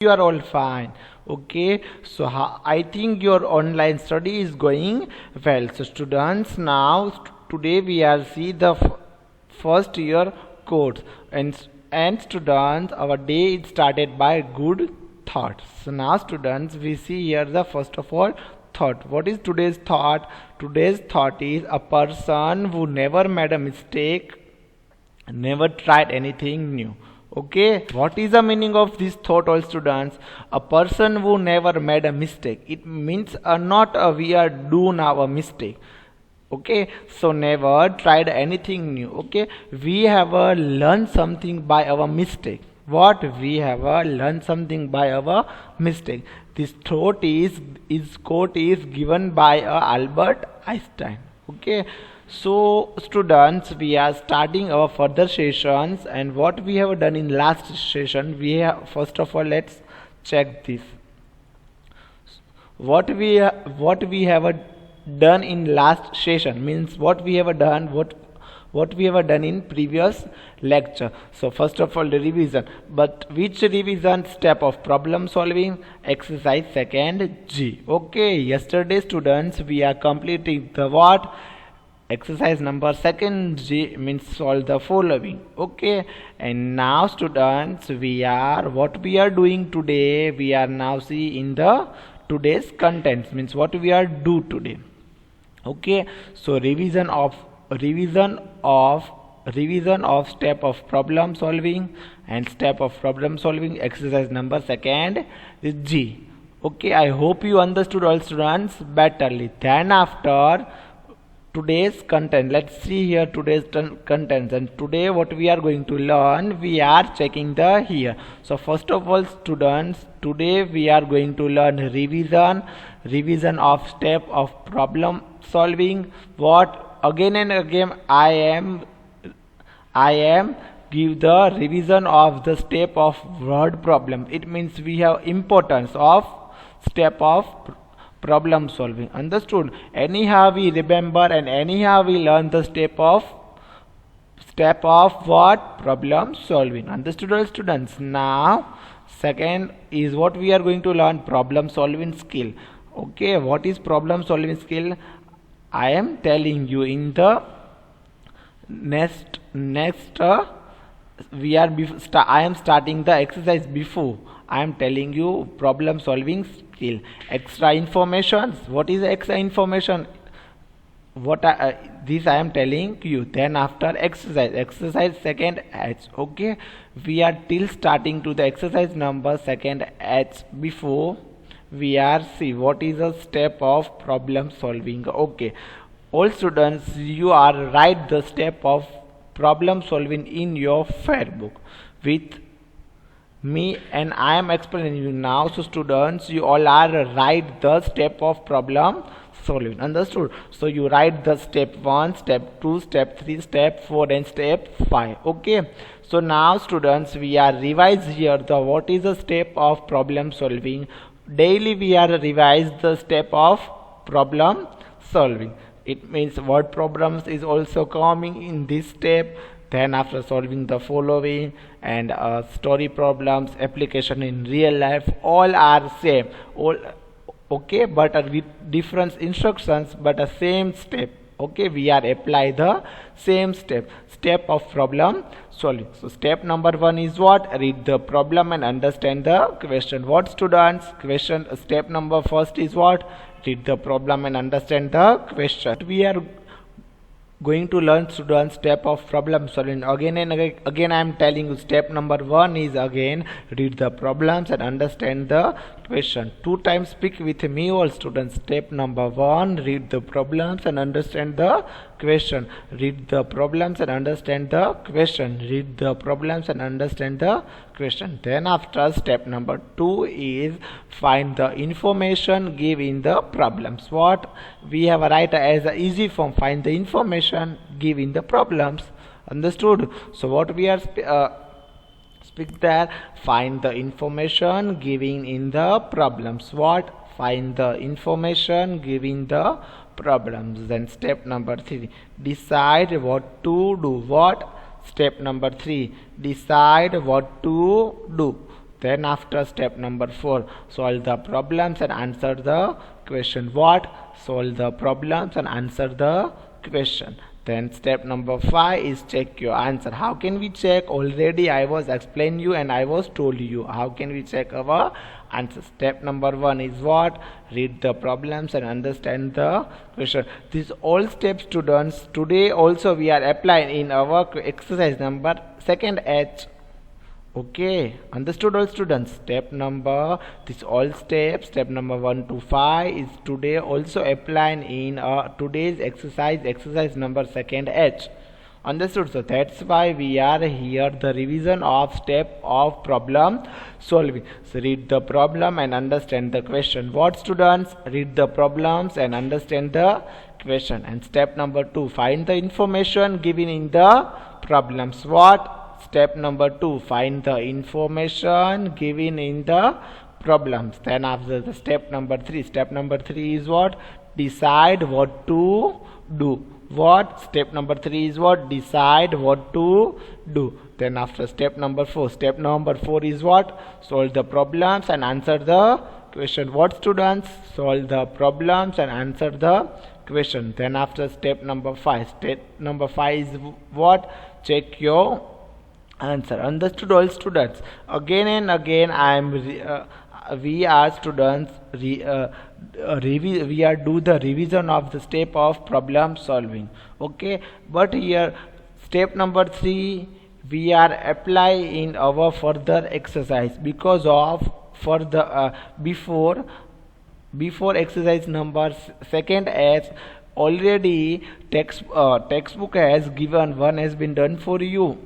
You are all fine. Okay, so I think your online study is going well. So students, now today we are see the first year course, and students, our day is started by good thoughts. So now students, we see here the first of all thought. What is today's thought? Today's thought is a person who never made a mistake, never tried anything new. Okay, what is the meaning of this thought, all students? A person who never made a mistake. It means not we are do now a mistake. Okay, so never tried anything new. Okay, we have learned something by our mistake. What we have learned something by our mistake. This thought is quote is given by Albert Einstein. Okay, so students, we are starting our further sessions, and what we have done in last session, we have, first of all, let's check this. What we have done in last session means what we have done, what we have done in previous lecture. So first of all, the revision. But which revision? Step of problem solving, exercise second G. Okay, yesterday students, we are completing the what? Exercise number second G, means solve the following. Okay, and now students, what we are doing today, we are now see in the today's contents, means what we are do today. Okay, so revision of step of problem solving, and step of problem solving, exercise number second is G. Okay, I hope you understood, all students, betterly. Then after today's content, let's see here today's contents, and today what we are going to learn, we are checking the here. So first of all students, today we are going to learn revision of step of problem solving. What again and again I am give the revision of the step of word problem. It means we have importance of step of problem solving. Understood? Anyhow we remember, and anyhow we learn the step of what? Problem solving. Understood, all students? Now second is what we are going to learn, problem solving skill. Okay, what is problem solving skill? I am telling you in the next I am starting the exercise before I am telling you problem solving skill. Extra information. What is extra information? This I am telling you. Then after exercise second H. Okay, we are till starting to the exercise number second H. Before we are see what is a step of problem solving. Okay, all students, you are write the step of problem solving in your fair book with me, and I am explaining you now. So students, you all are write the step of problem solving. Understood? So you write the step 1, step 2, step 3, step 4, and step 5. Okay, so now students, we are revise here the what is the step of problem solving. Daily we are revise the step of problem solving. It means word problems is also coming in this step. Then after solving the following, and story problems, application in real life, all are same. All okay, but with different instructions, but a same step. Okay, we are apply the same step of problem solving. So step number 1 is what? Read the problem and understand the question. What students? Question step number first is what? Read the problem and understand the question. We are going to learn students step of problem solving again and again. I am telling you step number 1 is again read the problems and understand the question. 2 times speak with me, all students. Step number 1, read the problems and understand the question. Read the problems and understand the question. Read the problems and understand the question. Then after step number 2 is find the information, give in the problems. What we have write as a easy form, find the information, give in the problems. Understood? So what we are speak there, find the information, giving in the problems. What? Find the information, giving the problems. Then step number 3, decide what to do. What? Step number 3, decide what to do. Then after step number 4, solve the problems and answer the question. What? Solve the problems and answer the question. Then step number 5 is check your answer. How can we check? Already I was explaining you and I was told you how can we check our answer. Step number 1 is what? Read the problems and understand the question. These all steps, students, today also we are applying in our exercise number 2nd H. Okay, understood all students? Step number, this all steps, step number 1 to 5 is today also applying in today's exercise number 2nd H. Understood? So that's why we are here, the revision of step of problem solving. So read the problem and understand the question. What, students? Read the problems and understand the question. And step number 2, find the information given in the problems. What? Step number 2, find the information given in the problems. Then after the step number 3 is what? Decide what to do. What? Step number 3 is what? Decide what to do. Then after step number 4 is what? Solve the problems and answer the question. What, students? Solve the problems and answer the question. Then after step number 5 is what? Check your answer. Understood all students? Again and again we are students we are do the revision of the step of problem solving. Okay, but here step number 3 we are apply in our further exercise because of for the before exercise number 2nd H already textbook has given, one has been done for you,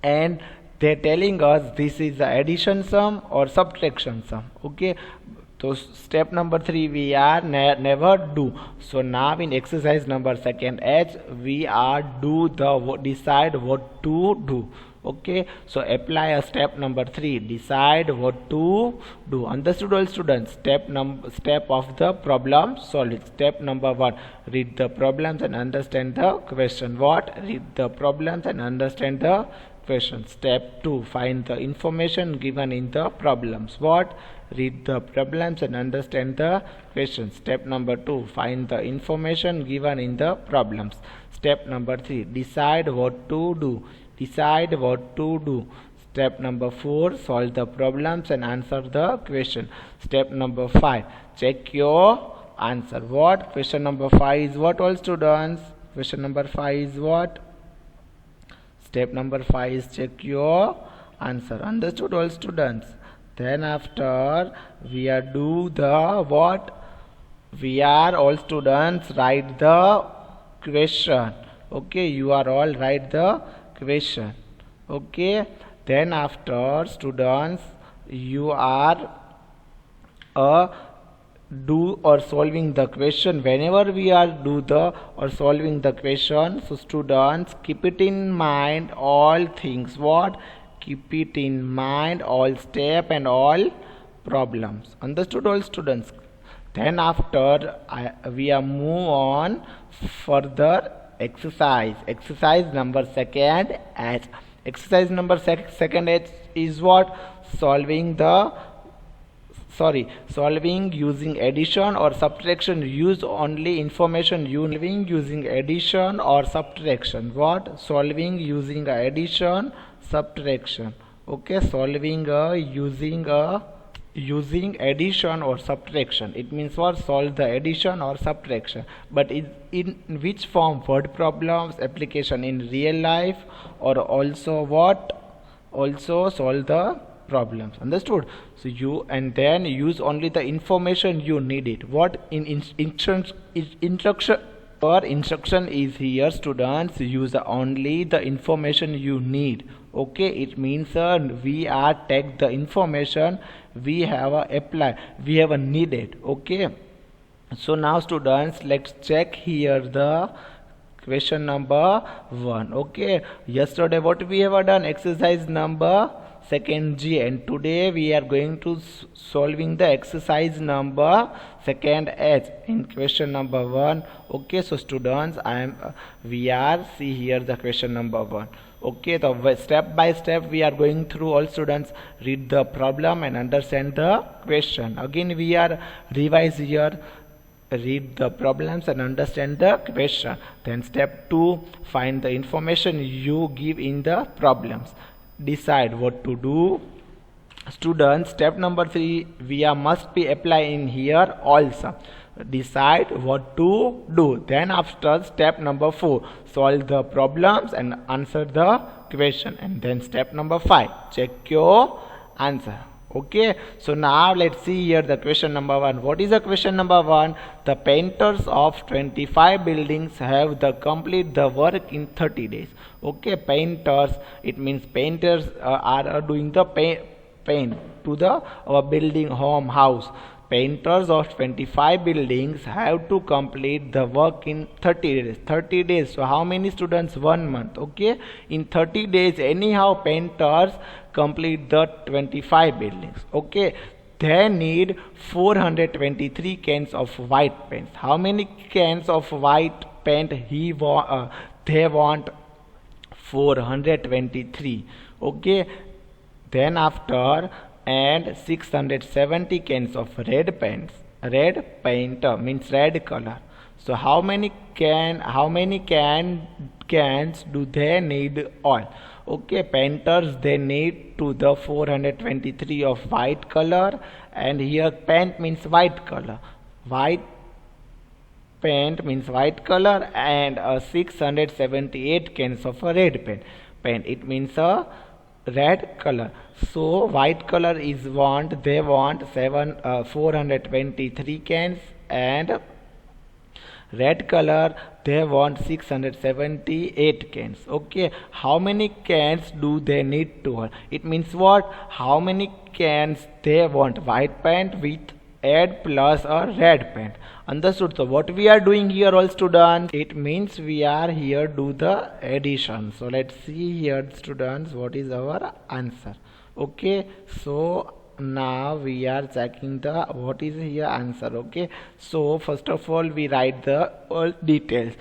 and they're telling us this is the addition sum or subtraction sum. Okay, so step number 3 we are never do. So now in exercise number 2nd H we are do the decide what to do. Okay, so apply a step number 3, decide what to do. Understood all students? Step of the problem solving. Step number 1, read the problems and understand the question. What? Read the problems and understand the question. Step 2, find the information given in the problems. What? Read the problems and understand the question. Step number 2, find the information given in the problems. Step number 3, decide what to do. Decide what to do. Step number 4, solve the problems and answer the question. Step number 5, check your answer. What? Question number 5 is what, all students? Question number 5 is what? Step number 5 is check your answer. Understood all students? Then after we are do the what? We are all students write the question. Okay, you are all write the question. Okay, then after students you are do or solving the question. Whenever we are do the or solving the question, so students keep it in mind all things. What? Keep it in mind all step and all problems. Understood all students? Then after we are move on further exercise number 2nd H. Exercise number 2nd H is what? Solving using addition or subtraction. Use only information using addition or subtraction. What? Solving using addition, subtraction. Okay, solving using addition or subtraction. It means what? Solve the addition or subtraction. But in which form? Word problems, application in real life, or also what? Also solve the problems. Understood? So you and then use only the information you needed. What? In instruction or instruction is here, students, use only the information you need. Okay, it means we are take the information we have apply, we have needed. Okay, so now students let's check here the question number 1. Okay, yesterday what we have done? Exercise number 2nd G, and today we are going to solving the exercise number 2nd H in question number 1. Okay, so students we are see here the question number 1. Okay, so step by step we are going through. All students read the problem and understand the question. Again we are revise here. Read the problems and understand the question. Then step 2, find the information you give in the problems. Decide what to do. Students, step number 3, we are must be apply in here also. Decide what to do. Then after step number 4, solve the problems and answer the question. And then step number 5, check your answer. Okay, so now let's see here the question number 1. What is the question number 1? The painters of 25 buildings have the complete the work in 30 days. Okay, painters, it means painters are doing the paint to the building, home, house. Painters of 25 buildings have to complete the work in 30 days. 30 days, so how many students? 1 month. Okay, in 30 days anyhow painters complete the 25 buildings. Okay, they need 423 cans of white paint. How many cans of white paint they want? 423. Okay, then after, and 670 cans of red paints. Red paint means red color. So how many cans do they need all? Okay, painters, they need to the 423 of white color, and here paint means white color. White paint means white color, and 678 cans of a red paint. It means a red color. So white color is they want 423 cans, and red color they want 678 cans. Okay, how many cans do they need to? It means what? How many cans they want? White paint with add plus a red paint. Understood? So what we are doing here, all students, it means we are here do the addition. So let's see here, students, what is our answer. Okay, so now we are checking the what is here answer. Okay, so first of all we write the all details.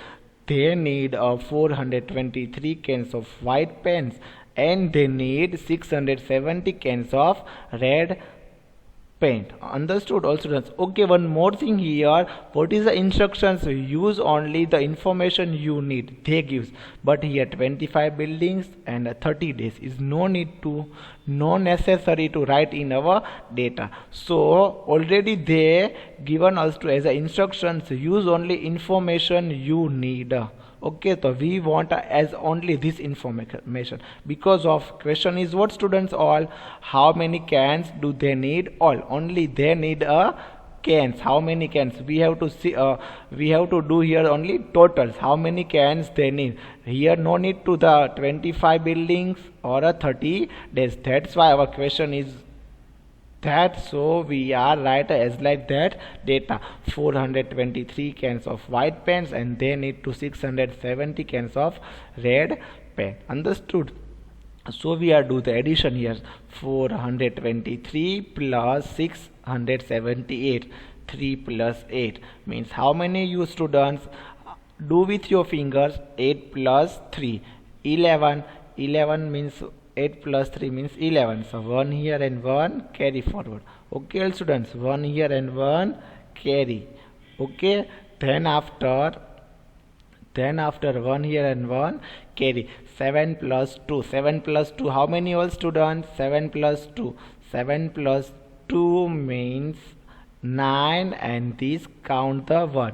They need 423 cans of white pens, and they need 670 cans of red paint. Understood, all students? Okay, one more thing here. What is the instructions? Use only the information you need. They gives, but here 25 buildings and 30 days is no necessary to write in our data. So already they given us to as a instructions. Use only information you need. Okay, so we want as only this information, because of question is what, students? All, how many cans do they need? All, only they need a cans. How many cans? We have to see, we have to do here only totals, how many cans they need. Here no need to the 25 buildings or a 30 days. That's why our question is that. So we are write as like that data, 423 cans of white pens, and they need to 670 cans of red pen. Understood? So we are do the addition here, 423 plus 678, 3 plus 8 means how many? You students do with your fingers. 8 plus 3, 11. 11 means 8 plus 3 means 11. So 1 here and 1 carry forward. Okay, students, 1 here and 1 carry. Okay, then after 1 here and 1 carry. 7 plus 2. 7 plus 2. How many, all students? 7 plus 2. 7 plus 2 means 9, and this count the 1.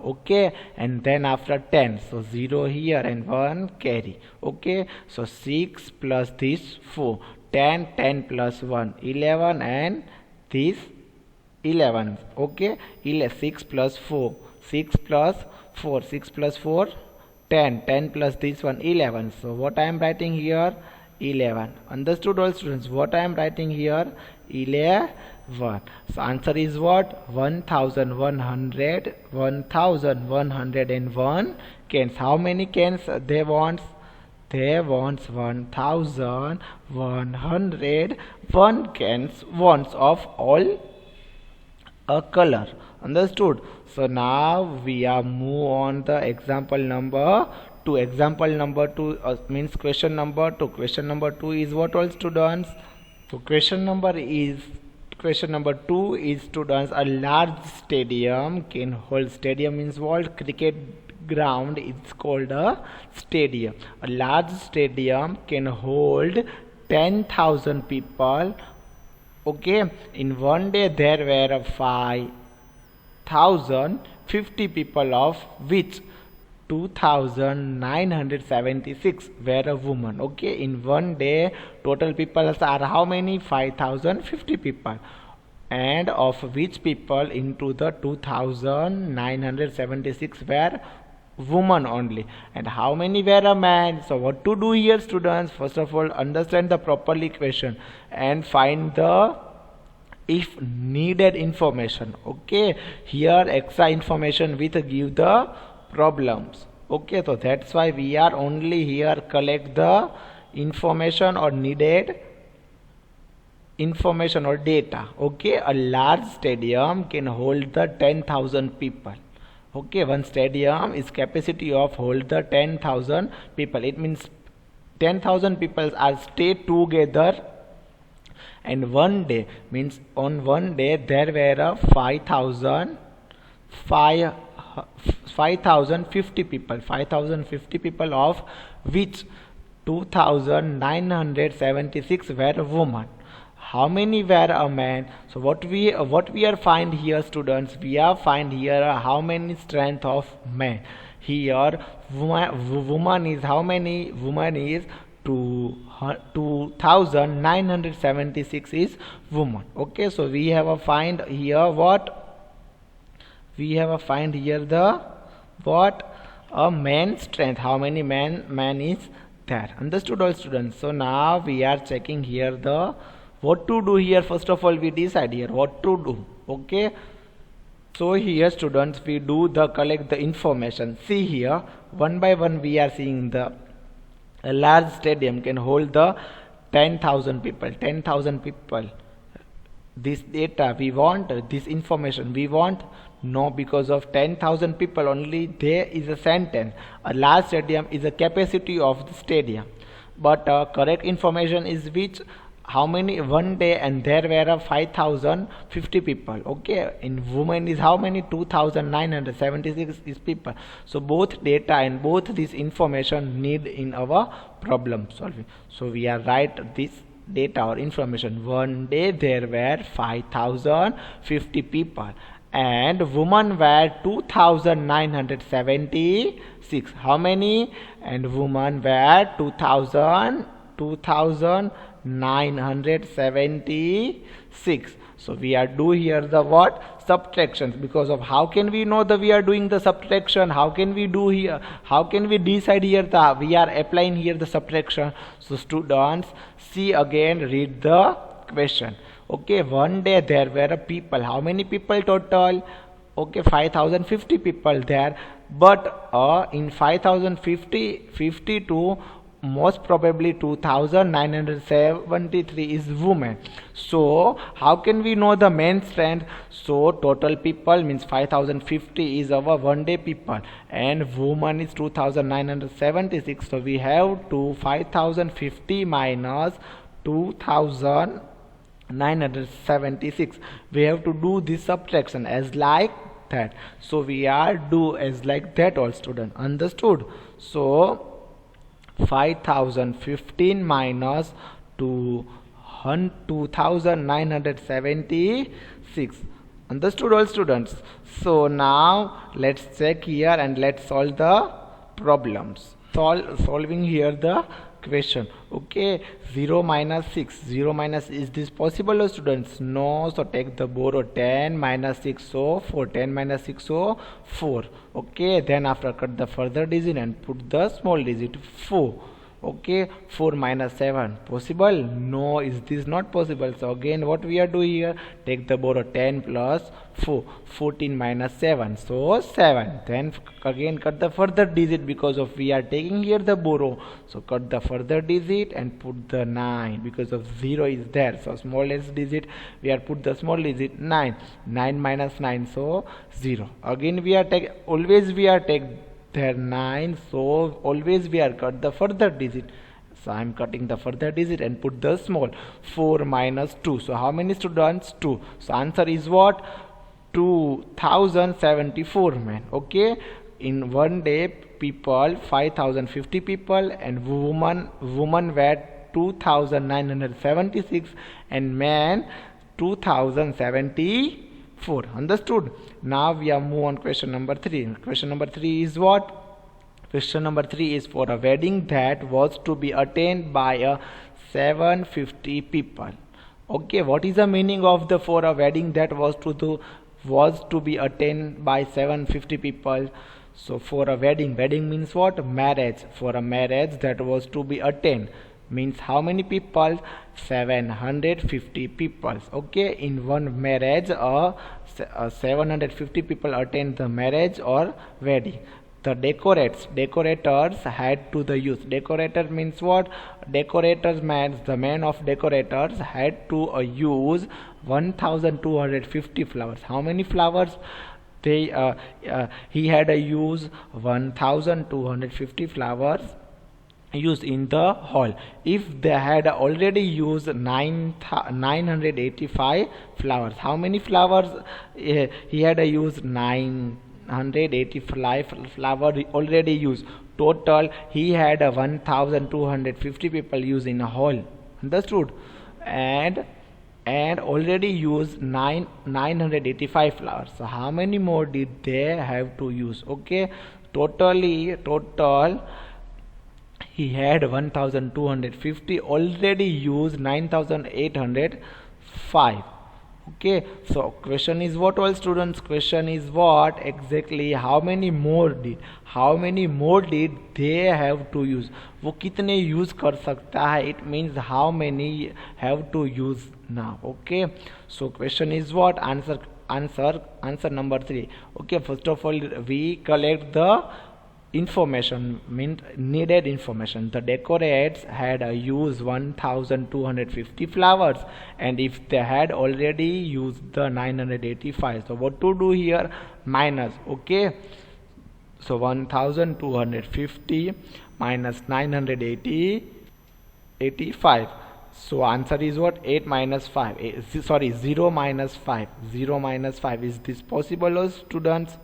Okay, and then after 10, so 0 here and 1 carry. Okay, so 6 plus this 4, 10, 10 plus 1, 11, and this 11. Okay, 6 plus 4, 6 plus 4, 6 plus 4, 10, 10 plus this one, 11. So what I am writing here? 11. Understood, all students? What I am writing here? 11. So answer is what? 1101 cans. How many cans they want? They want 1101 cans wants of all a color. Understood? So now we are move on the example number 2. Example number 2 means question number 2. Question number 2 is what, all students? So question number 2 is, students, a large stadium can hold. Stadium means what? Cricket ground is called a stadium. A large stadium can hold 10,000 people. Okay, in one day there were 5,050 people, of which 2,976 were a woman. Okay, in one day total people are how many? 5,050 people, and of which people into the 2,976 were women only, and how many were a man? So what to do here, students? First of all, understand the properly question and find the if needed information. Okay, here extra information with give the problems. Okay, so that's why we are only here collect the information or needed information or data. Okay, a large stadium can hold the 10,000 people. Okay, one stadium is capacity of hold the 10,000 people. It means 10,000 people are stay together, and one day means on one day there were 5,050 people. 5,050 people, of which 2,976 were women. How many were a man? So what we are find here, students? We are find here how many strength of man. Here woman is how many? Woman is 2,976 is woman. Okay, so we have a find here what? We have a find here the what? A man strength. How many man is there? Understood, all students? So now we are checking here the what to do here. First of all, we decide here what to do. Okay, so here, students, we do the collect the information. See here, one by one we are seeing the a large stadium can hold the 10,000 people. 10,000 people. This data we want, this information we want. No, because of 10,000 people only there is a sentence. A large stadium is a capacity of the stadium. But correct information is which? How many? One day, and there were 5,050 people. Okay, in women is how many? 2,976 is people. So both data and both this information need in our problem solving. So we are write this data or information. One day there were 5,050 people, and women were 2,976. How many? And women were 2,976. So we are do here the what? Subtractions. Because of how can we know that we are doing the subtraction? How can we do here? How can we decide here that we are applying here the subtraction? So students, see again, read the question. Okay, one day there were people. How many people total? Okay, 5,050 people there. But in 5,050, 52, most probably 2,973 is women. So how can we know the main strength? So total people means 5,050 is our one day people, and woman is 2,976. So we have to 5,050 minus 2,976. We have to do this subtraction as like that. So we are do as like that, all students. Understood? So 5,015 minus 2,976. Understood, all students? So now let's check here and let's solve the problems. Solving here the question. Okay, 0 minus 6. 0 minus, is this possible, students? No. So take the borrow 10 minus 6, so 4. 10 minus 6, so 4. Okay, then after cut the further digit and put the small digit 4. Okay, 4 minus 7 possible? No. Is this not possible? So again what we are doing here, take the borrow 10 plus 4. 14 minus 7, so 7. Then again cut the further digit because of we are taking here the borrow. So cut the further digit and put the 9 because of 0 is there. So smallest digit we are put the small digit 9. 9 minus 9, so 0. Again we are take, always we are take there 9, so always we are cut the further digit. So I am cutting the further digit and put the small. 4 minus 2. So how many students? 2. So answer is what? 2074 men. Okay. In one day, people 5050 people, and woman were 2976, and men 2074. Understood? Now we are move on question number 3. Question number 3 is what? Question number 3 is for a wedding that was to be attended by a 750 people. Okay, what is the meaning of the for a wedding that was to be attended by 750 people? So for a wedding means what? Marriage. For a marriage that was to be attended means how many people? 750 people. Okay, in one marriage, 750 people attend the marriage or wedding. The decorators had to the use. Decorator means what? Decorators means the man of decorators had to use 1250 flowers. How many flowers? He had a use 1250 flowers used in the hall. If they had already used 985 flowers, how many flowers? He had a use 985 flower already used. Total he had a 1250 people use in a hall. Understood? And already used 985 flowers. So how many more did they have to use? Okay, total he had 1250, already used 9805. Okay, so question is what, all students? Question is what exactly? How many more did they have to use? वो कितने use कर सकता है? It means how many have to use now. Okay, so question is what? Answer number 3. Okay, first of all we collect the information, means needed information. The decorates had used 1250 flowers, and if they had already used the 985, so what to do here? Minus. Okay, so 1250 minus 985. So answer is what? 8 minus 5. 0 minus 5. 0 minus 5. Is this possible, students?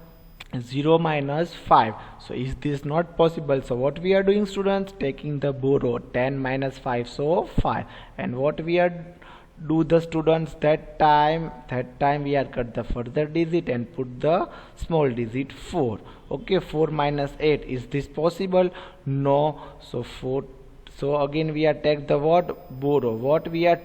0 minus 5. So is this not possible? So what we are doing, students? Taking the borrow. 10 minus 5, so 5. And what we are do, the students, that time we are cut the further digit and put the small digit 4. Okay, 4 minus 8. Is this possible? No. So 4. So again we are take the what? Borrow. What we are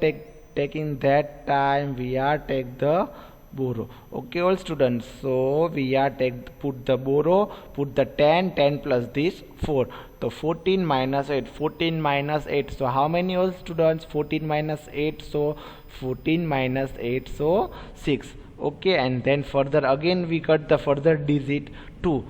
taking that time? We are take the borrow. Okay, all students, so we are put the borrow, put the 10 plus this 4. So 14 minus 8. So how many, all students? 14 minus 8, so 14 minus 8, so 6. Okay, and then further again we cut the further digit 2.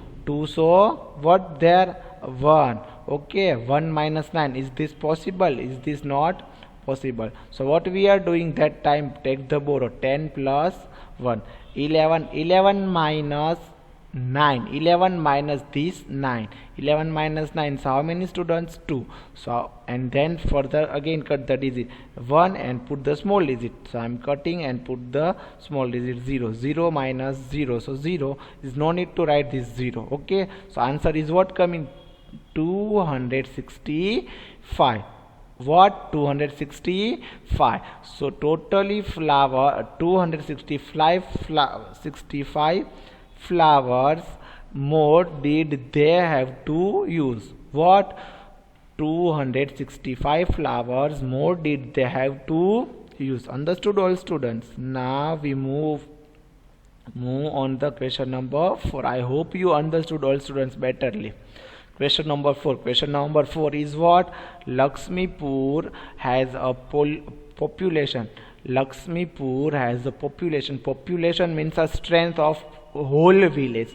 So what there? 1. Okay, 1 minus 9. Is this possible? Is this not possible? So what we are doing that time? Take the borrow. 10 plus 1. 11 minus 9. 11 minus this 9. 11 minus 9. So how many, students? 2. So and then further again cut the digit 1 and put the small digit. So I am cutting and put the small digit 0. 0 minus 0. So 0 is no need to write this 0. Okay, so answer is what coming? 265. What? 265. So totally flower 265 flowers more did they have to use. What? 265 flowers more did they have to use. Understood, all students? Now we move on the question number 4. I hope you understood, all students, betterly. Question number 4. Question number 4 is what? Lakshmipur has a population. Lakshmipur has a population. Population means a strength of whole village.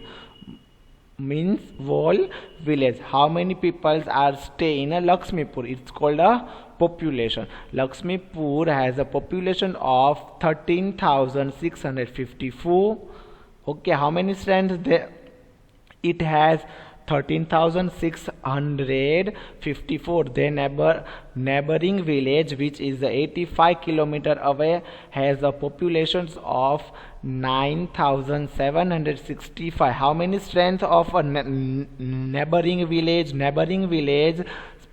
Means whole village. How many people are stay in a Lakshmipur? It's called a population. Lakshmipur has a population of 13,654. Okay, how many strengths there? It has 13,654. The neighboring village, which is 85 kilometers away, has a population of 9,765. How many strength of a neighboring village? Neighboring village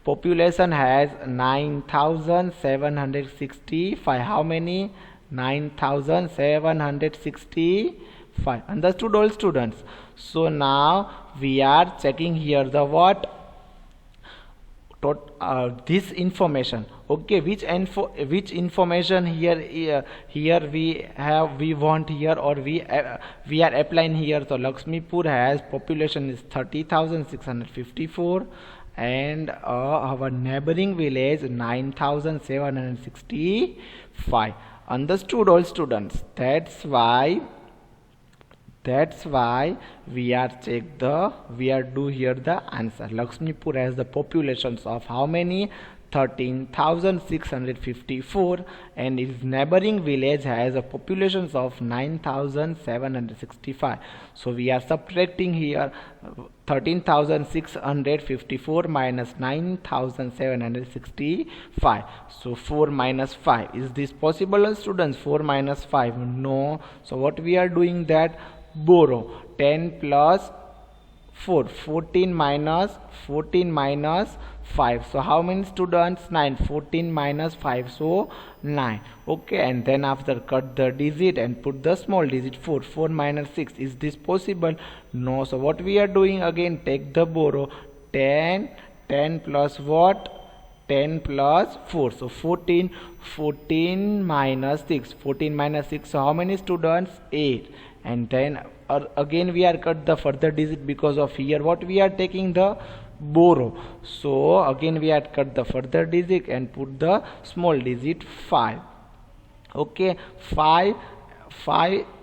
population has 9,765. How many? 9,765. Understood, all students? So now we are checking here the what this information. Okay, which information here we want here, or we are applying here. So Lakshmipur has population is 30,654, and our neighboring village 9,765. Understood, all students? That's why we are do here the answer. Lakshmipur has the populations of how many? 13,654, and its neighboring village has a populations of 9,765. So we are subtracting here 13,654 minus 9,765. So 4 minus 5. Is this possible, students? 4 minus 5? No. So what we are doing, that borrow 10 plus 4, 14 minus 5. So how many students? 9. 14 minus 5, so 9. Okay, and then after cut the digit and put the small digit 4. 4 minus 6. Is this possible? No. So what we are doing, again take the borrow 10 plus what? 10 plus 4, so 14. 14 minus 6. 14 minus 6, so how many students? 8. And then again we are cut the further digit, because of here what we are taking the borrow. So again we are cut the further digit and put the small digit 5. Okay, 5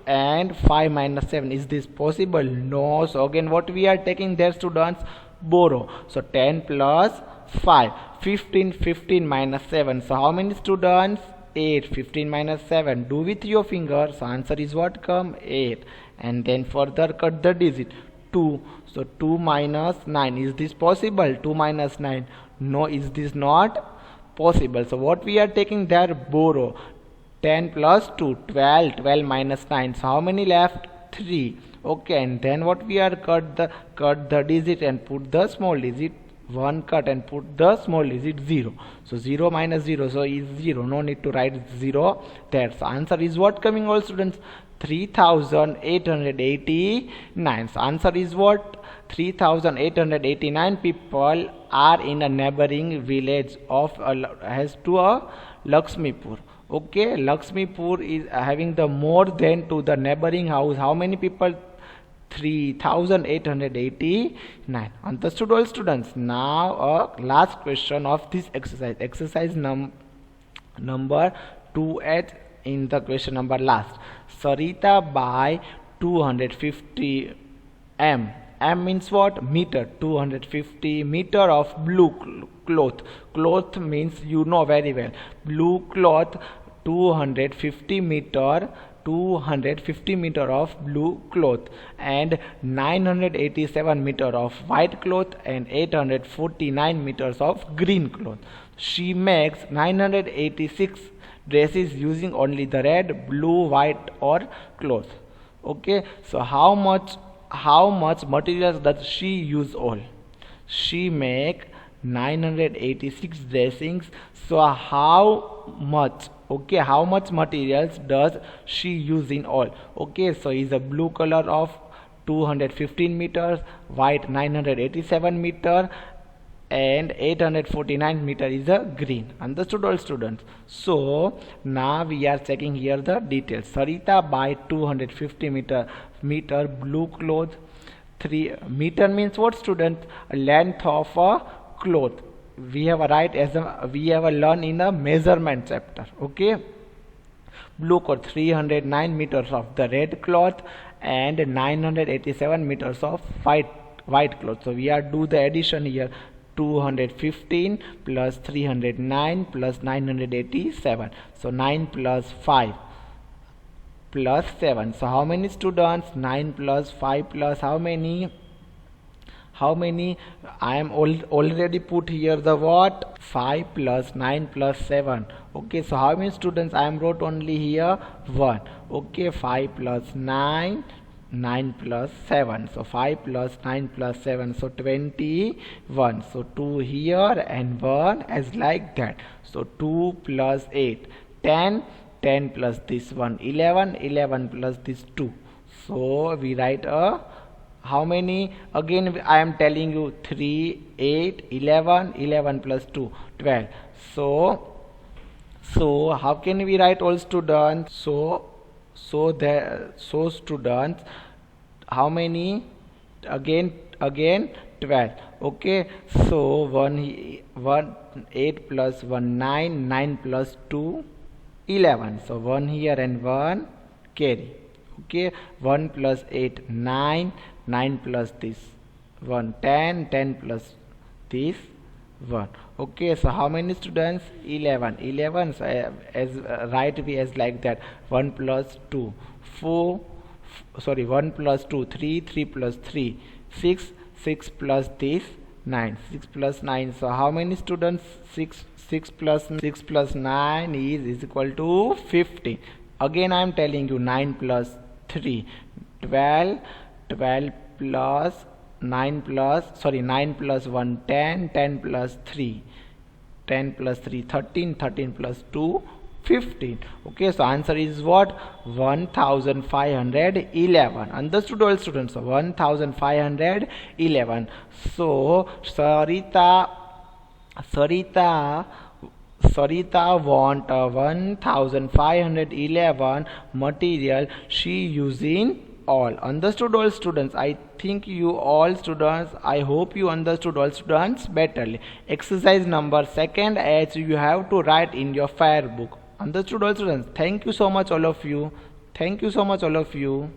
and 5 minus 7. Is this possible? No. So again what we are taking there, students? Borrow. So 10 plus 5, 15. 15 minus 7, so how many students? 8. 15 minus 7, do with your fingers. So answer is what come? 8. And then further cut the digit 2. So 2 minus 9. Is this possible? 2 minus 9. No. Is this not possible? So what we are taking there? Borrow. 10 plus 2, 12. 12 minus 9, so how many left? 3. Okay, and then what we are cut the digit and put the small digit 1, cut and put the small digit 0. So 0 minus 0, so is 0. No need to write 0 there. So answer is what coming, all students? 3,889. So answer is what? 3,889 people are in a neighboring village of has to a Lakshmipur. Okay, Lakshmipur is having the more than to the neighboring house. How many people? 3,889. Understood, all students? Now last question of this exercise number 2H in the question number last. Sarita buy 250 m. M means what? Meter. 250 meter of blue cloth. Cloth means you know very well. Blue cloth, 250 meter of blue cloth, and 987 meter of white cloth, and 849 meters of green cloth. She makes 986 dresses using only the red, blue, white or cloth. Okay, so how much materials does she use all? She make 986 dressings. So how much? Okay, how much materials does she use in all? Okay, so is a blue color of 215 meters, white 987 meter, and 849 meter is a green. Understood, all students? So now we are checking here the details. Sarita buy 250 meter blue cloth. 3 meter means what, student? Length of a cloth. We have learned in a measurement chapter. Okay, blue cloth, 309 meters of the red cloth, and 987 meters of white cloth. So we are do the addition here. 215 plus 309 plus 987. So 9 plus 5 plus 7. So how many students? 9 plus 5 plus how many? How many? I am already put here the what? 5 plus 9 plus 7. Okay, so how many students? I am wrote only here 1. Okay, 5 plus 9, 9 plus 7. So 5 plus 9 plus 7. So 21. So 2 here and 1 as like that. So 2 plus 8, 10. 10 plus this one, 11. 11 plus this 2. So we write a how many? Again I am telling you 3, 8, 11. 11 plus 2, 12. So how can we write all students? So students, how many? Again 12. Okay, so 1 8 plus 1 9, 9 plus 2 11. So 1 here and 1 carry. Okay, 1 plus 8 9, 9 plus this 1 10, 10 plus this 1. Okay, so how many students? 11. 11. So as write we as like that. 1 plus 2 4, sorry, 1 plus 2 3, 3 plus 3 6, 6 plus this 9, 6 plus 9. So how many students? 6 plus 9 is equal to 15. Again I am telling you 9 plus 3 12. 12 plus 9 plus, sorry, 9 plus 1 10. 10 plus 3, 10 plus 3 13. 13 plus 2 15. Okay, so answer is what? 1511. Understood all students? 1511. So Sarita want a 1511 material she using all. Understood all students? I think you all students, I hope you understood all students betterly. Exercise number second as you have to write in your fair book. Understood all students? Thank you so much all of you. Thank you so much all of you.